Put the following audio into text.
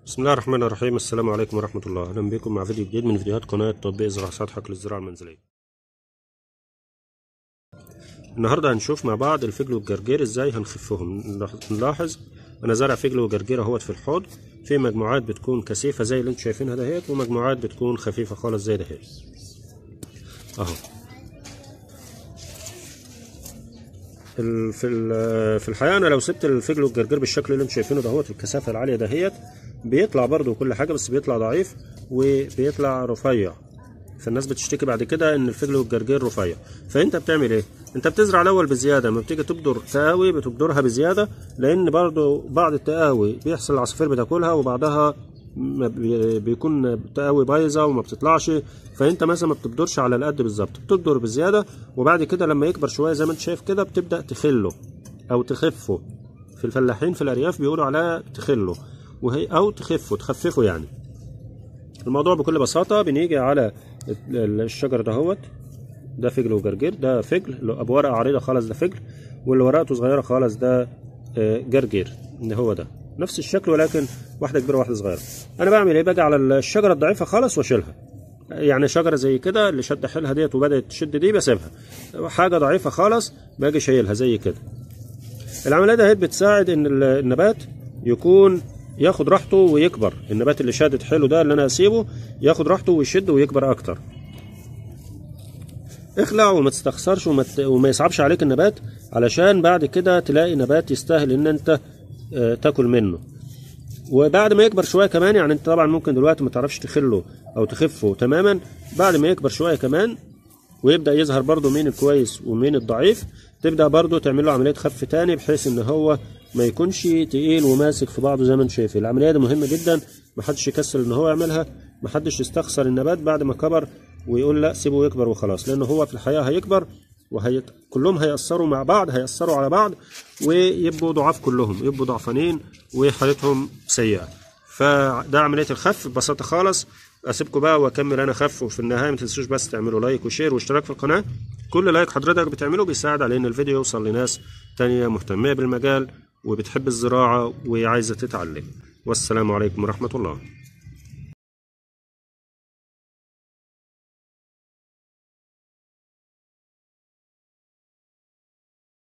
بسم الله الرحمن الرحيم. السلام عليكم ورحمة الله. أهلا بكم مع فيديو جديد من فيديوهات قناة تطبيق زراعة سطحك للزراعة المنزلية. النهاردة هنشوف مع بعض الفجل والجرجير ازاي هنخفهم. نلاحظ أنا زارع فجل وجرجير اهوت في الحوض، في مجموعات بتكون كثيفة زي اللي انتوا شايفينها دهيت، ومجموعات بتكون خفيفة خالص زي دهيت اهو. في الحقيقة أنا لو سبت الفجل والجرجير بالشكل اللي انتوا شايفينه دهوت الكثافة العالية دهيت بيطلع برضو كل حاجة، بس بيطلع ضعيف وبيطلع رفيع، فالناس بتشتكي بعد كده ان الفجل والجرجير رفيع. فانت بتعمل ايه؟ انت بتزرع الاول بزياده، لما بتيجي تبدر تقاوي بتبدرها بزياده، لان برضو بعض التقاوي بيحصل العصافير بتاكلها، وبعدها بيكون تقاوي بايظه وما بتطلعش. فانت مثلا ما بتبدرش على القد بالظبط، بتبدر بزياده، وبعد كده لما يكبر شويه زي ما انت شايف كده بتبدا تخله او تخفه. في الفلاحين في الارياف بيقولوا عليها تخله، وهي او تخففه يعني. الموضوع بكل بساطة بنيجي على الشجر دهوت، ده فجل وجرجير، ده فجل ابو ورقة عريضة خالص ده فجل، واللي ورقته صغيرة خالص ده جرجير، ان هو ده نفس الشكل ولكن واحدة كبيرة وواحدة صغيرة. انا بعمل ايه؟ باجي على الشجرة الضعيفة خالص واشيلها، يعني شجرة زي كده اللي شد حيلها ديت وبدأت تشد دي بسيبها، حاجة ضعيفة خالص باجي شايلها زي كده. العملية دهيت بتساعد ان النبات يكون ياخد راحته ويكبر. النبات اللي شادد حلو ده اللي انا هسيبه ياخد راحته ويشد ويكبر اكتر. اخلع وما تستخسرش وما يصعبش عليك النبات، علشان بعد كده تلاقي نبات يستاهل ان انت تاكل منه. وبعد ما يكبر شويه كمان، يعني انت طبعا ممكن دلوقتي ما تعرفش تخله او تخفه تماما، بعد ما يكبر شويه كمان ويبدا يظهر برضو مين الكويس ومين الضعيف، تبدا برضو تعمل له عمليه خف تاني، بحيث ان هو ما يكونش تقيل وماسك في بعضه زي ما انت شايف. العمليه دي مهمه جدا، محدش يكسل ان هو يعملها، محدش يستخسر النبات بعد ما كبر ويقول لا سيبه يكبر وخلاص، لان هو في الحقيقه هيكبر كلهم هيأثروا مع بعض، هيأثروا على بعض ويبقوا ضعاف، كلهم يبقوا ضعفانين وحالتهم سيئه. فده عمليه الخف ببساطه خالص. اسيبكم بقى واكمل انا خف، وفي النهايه ما تنسوش بس تعملوا لايك وشير واشتراك في القناه. كل لايك حضرتك بتعمله بيساعد على ان الفيديو يوصل لناس تانية مهتمه بالمجال وبتحب الزراعه وعايزه تتعلم. والسلام عليكم ورحمه الله.